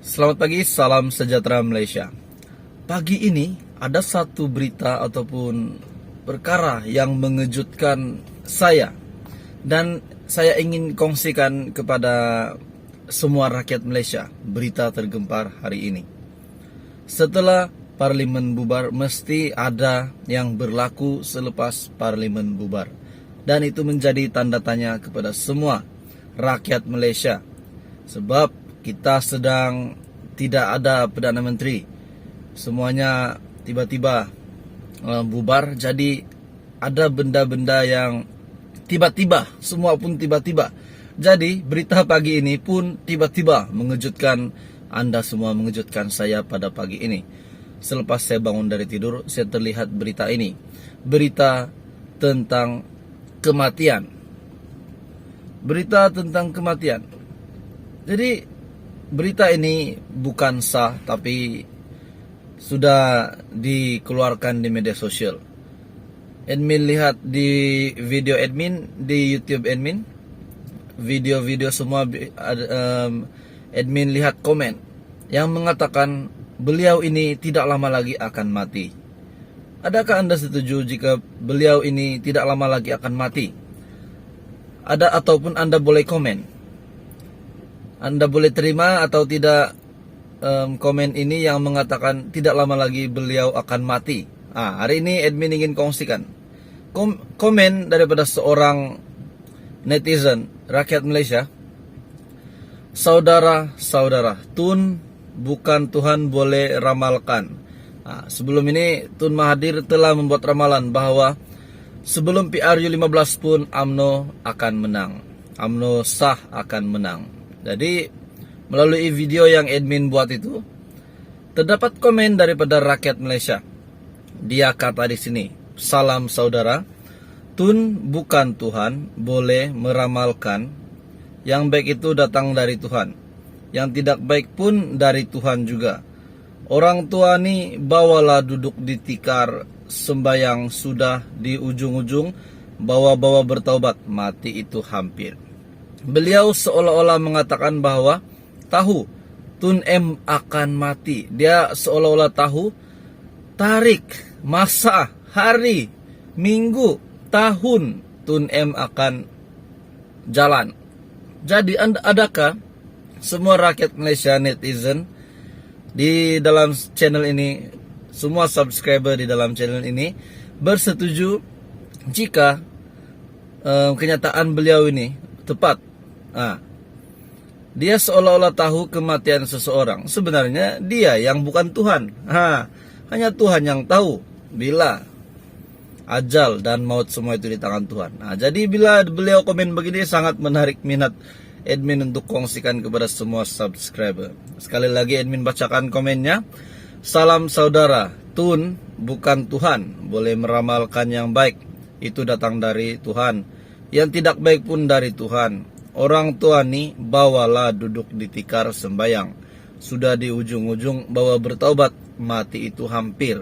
Selamat pagi, salam sejahtera Malaysia. Pagi ini ada satu berita ataupun perkara yang mengejutkan saya dan saya ingin kongsikan kepada semua rakyat Malaysia berita tergempar hari ini. Setelah Parlimen bubar, mesti ada yang berlaku selepas Parlimen bubar, dan itu menjadi tanda tanya kepada semua rakyat Malaysia. Sebab kita sedang tidak ada Perdana Menteri, semuanya tiba-tiba bubar. Jadi ada benda-benda yang tiba-tiba, semua pun tiba-tiba. Jadi berita pagi ini pun tiba-tiba mengejutkan Anda semua, mengejutkan saya pada pagi ini. Selepas saya bangun dari tidur, saya terlihat berita ini, berita tentang kematian. Berita tentang kematian. Jadi berita ini bukan sah, tapi sudah dikeluarkan di media sosial. Admin lihat di video admin, di YouTube admin, video-video semua, admin lihat komen yang mengatakan beliau ini tidak lama lagi akan mati. Adakah Anda setuju jika beliau ini tidak lama lagi akan mati? Ada ataupun Anda boleh komen. Anda boleh terima atau tidak komen ini yang mengatakan tidak lama lagi beliau akan mati. Hari ini admin ingin kongsikan komen daripada seorang netizen rakyat Malaysia. Saudara-saudara, Tun bukan Tuhan boleh ramalkan. Sebelum ini Tun Mahathir telah membuat ramalan bahwa sebelum PRU 15 pun UMNO akan menang. UMNO sah akan menang. Jadi melalui video yang admin buat itu, terdapat komen daripada rakyat Malaysia. Dia kata di sini, salam saudara, Tun bukan Tuhan boleh meramalkan. Yang baik itu datang dari Tuhan, yang tidak baik pun dari Tuhan juga. Orang tua ni bawalah duduk di tikar, sembayang sudah di ujung-ujung, bawa-bawa bertaubat, mati itu hampir. Beliau seolah-olah mengatakan bahwa tahu Tun M akan mati. Dia seolah-olah tahu tarik, masa, hari, minggu, tahun Tun M akan jalan. Jadi adakah semua rakyat Malaysia netizen di dalam channel ini, semua subscriber di dalam channel ini bersetuju jika kenyataan beliau ini tepat? Dia seolah-olah tahu kematian seseorang. Sebenarnya dia yang bukan Tuhan. Hanya Tuhan yang tahu bila ajal dan maut semua itu di tangan Tuhan. Jadi bila beliau komen begini, sangat menarik minat admin untuk kongsikan kepada semua subscriber. Sekali lagi admin bacakan komennya. Salam saudara, Tun bukan Tuhan boleh meramalkan yang baik, itu datang dari Tuhan. Yang tidak baik pun dari Tuhan. Orang tua ni bawalah duduk di tikar sembayang, sudah di ujung-ujung bawa bertaubat, mati itu hampir.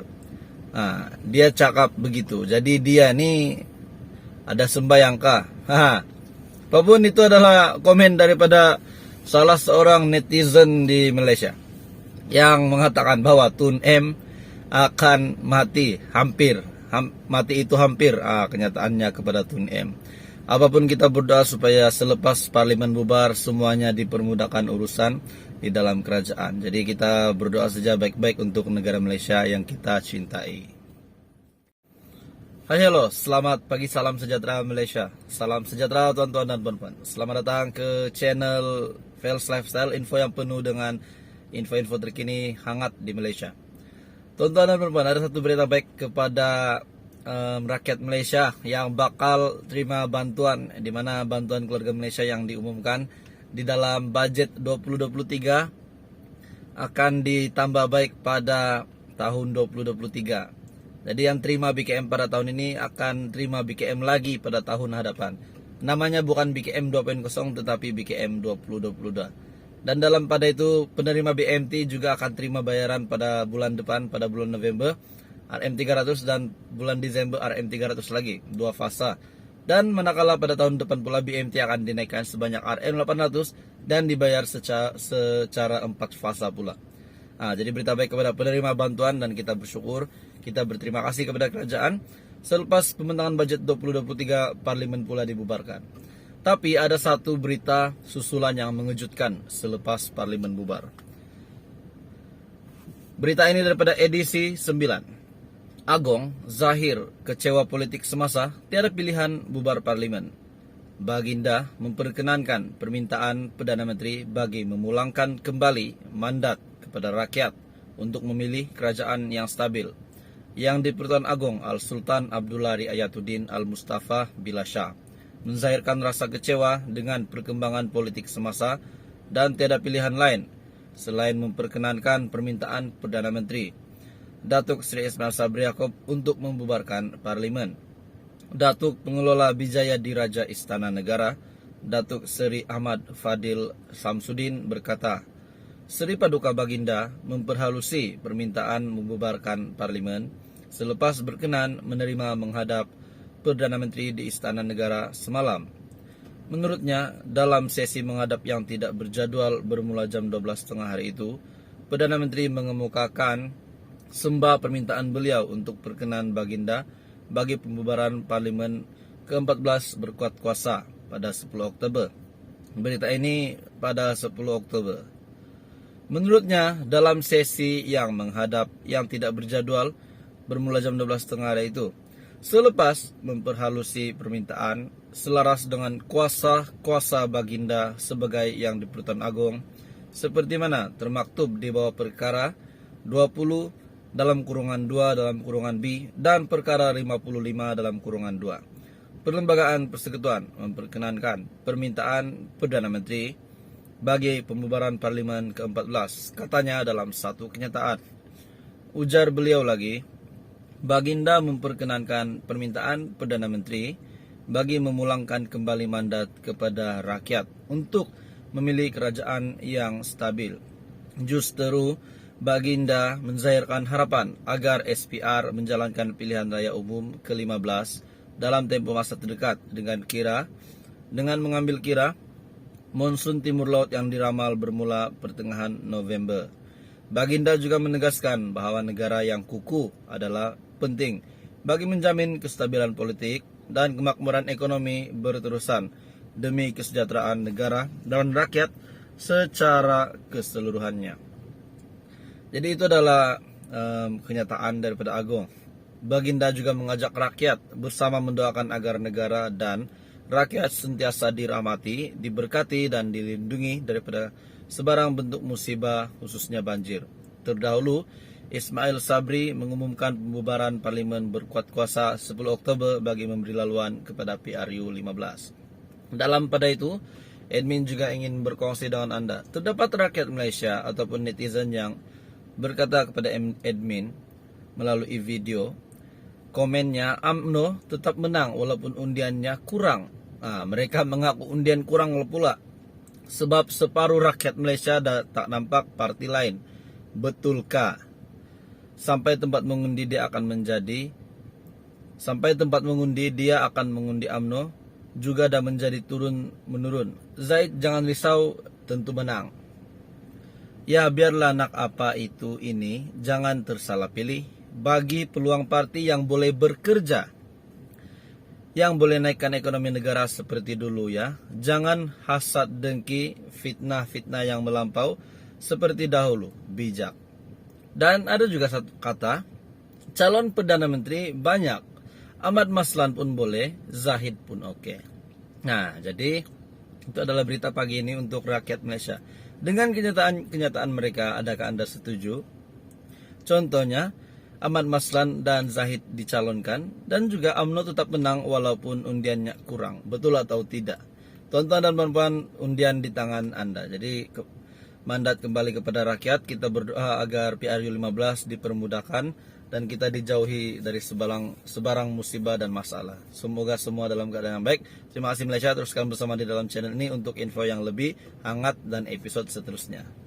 Dia cakap begitu. Jadi dia ni ada sembayang kah? Apapun itu adalah komen daripada salah seorang netizen di Malaysia yang mengatakan bahwa Tun M akan mati hampir. Mati itu hampir. Kenyataannya kepada Tun M. Apapun kita berdoa supaya selepas Parlimen bubar semuanya dipermudahkan urusan di dalam kerajaan. Jadi kita berdoa saja baik-baik untuk negara Malaysia yang kita cintai. Hai, halo, selamat pagi, salam sejahtera Malaysia. Salam sejahtera tuan-tuan dan puan-puan. Selamat datang ke channel Fels Lifestyle, info yang penuh dengan info-info terkini hangat di Malaysia. Tuan-tuan dan puan-puan, ada satu berita baik kepada rakyat Malaysia yang bakal terima bantuan, di mana bantuan keluarga Malaysia yang diumumkan di dalam bajet 2023 akan ditambah baik pada tahun 2023. Jadi yang terima BKM pada tahun ini akan terima BKM lagi pada tahun hadapan. Namanya bukan BKM 2.0 tetapi BKM 2022. Dan dalam pada itu penerima BMT juga akan terima bayaran pada bulan depan, pada bulan November RM300, dan bulan Desember RM300 lagi, 2 fasa Dan manakala pada tahun depan pula BMT akan dinaikkan sebanyak Rm800 dan dibayar secara 4 fasa pula. Jadi berita baik kepada penerima bantuan dan kita bersyukur, kita berterima kasih kepada kerajaan. Selepas pembentangan budget 2023, Parlimen pula dibubarkan. Tapi ada satu berita susulan yang mengejutkan selepas Parlimen bubar. Berita ini daripada edisi 9. Agong, Zahir, kecewa politik semasa, tiada pilihan bubar Parlimen. Baginda memperkenankan permintaan Perdana Menteri bagi memulangkan kembali mandat kepada rakyat untuk memilih kerajaan yang stabil. Yang di-Pertuan Agong Al-Sultan Abdullah Riayatuddin Al-Mustafa Bilasha menzahirkan rasa kecewa dengan perkembangan politik semasa dan tiada pilihan lain selain memperkenankan permintaan Perdana Menteri Datuk Seri Ismail Sabri Yaakob untuk membubarkan Parlimen. Datuk Pengelola Bijaya Diraja Istana Negara, Datuk Seri Ahmad Fadil Samsudin berkata, Seri Paduka Baginda memperhalusi permintaan membubarkan Parlimen selepas berkenan menerima menghadap Perdana Menteri di Istana Negara semalam. Menurutnya, dalam sesi menghadap yang tidak berjadual bermula jam 12.30 hari itu, Perdana Menteri mengemukakan sembah permintaan beliau untuk perkenan Baginda bagi pembubaran Parlimen ke-14 berkuat kuasa pada 10 Oktober. Berita ini pada 10 Oktober. Menurutnya, dalam sesi yang menghadap yang tidak berjadual bermula jam 12.30 hari itu, selepas memperhalusi permintaan selaras dengan kuasa Baginda sebagai yang di-Pertuan Agong, seperti mana termaktub di bawah perkara 20 dalam kurungan 2 dalam kurungan B dan perkara 55 dalam kurungan 2. Perlembagaan Persekutuan memperkenankan permintaan Perdana Menteri bagi pembubaran Parlimen ke-14, katanya dalam satu kenyataan. Ujar beliau lagi, Baginda memperkenankan permintaan Perdana Menteri bagi memulangkan kembali mandat kepada rakyat untuk memilih kerajaan yang stabil. Justeru, Baginda menzahirkan harapan agar SPR menjalankan pilihan raya umum ke-15 dalam tempoh masa terdekat dengan mengambil kira monsun timur laut yang diramal bermula pertengahan November. Baginda juga menegaskan bahawa negara yang kukuh adalah penting bagi menjamin kestabilan politik dan kemakmuran ekonomi berterusan demi kesejahteraan negara dan rakyat secara keseluruhannya. Jadi itu adalah kenyataan daripada Agong. Baginda juga mengajak rakyat bersama mendoakan agar negara dan rakyat sentiasa dirahmati, diberkati dan dilindungi daripada sebarang bentuk musibah khususnya banjir. Terdahulu, Ismail Sabri mengumumkan pembubaran Parlimen berkuat kuasa 10 Oktober bagi memberi laluan kepada PRU 15. Dalam pada itu, admin juga ingin berkongsi dengan anda. Terdapat rakyat Malaysia ataupun netizen yang berkata kepada admin melalui video, komennya, UMNO tetap menang walaupun undiannya kurang. Mereka mengaku undian kurang pula sebab separuh rakyat Malaysia tak nampak parti lain. Betulkah? Sampai tempat mengundi dia akan mengundi UMNO juga dah menjadi turun menurun. Zaid jangan risau, tentu menang. Ya biarlah nak apa itu ini, jangan tersalah pilih. Bagi peluang parti yang boleh bekerja, yang boleh naikkan ekonomi negara seperti dulu ya. Jangan hasad dengki, fitnah-fitnah yang melampau seperti dahulu, bijak. Dan ada juga satu kata, calon Perdana Menteri banyak, Ahmad Maslan pun boleh, Zahid pun oke. Nah, jadi itu adalah berita pagi ini untuk rakyat Malaysia. Dengan kenyataan mereka, adakah anda setuju? Contohnya, Ahmad Maslan dan Zahid dicalonkan dan juga UMNO tetap menang walaupun undiannya kurang. Betul atau tidak? Tuan-tuan dan puan-puan, undian di tangan anda. Jadi mandat kembali kepada rakyat. Kita berdoa agar PRU 15 dipermudahkan dan kita dijauhi dari sebarang musibah dan masalah. Semoga semua dalam keadaan yang baik. Terima kasih Malaysia, teruskan bersama di dalam channel ini untuk info yang lebih hangat dan episode seterusnya.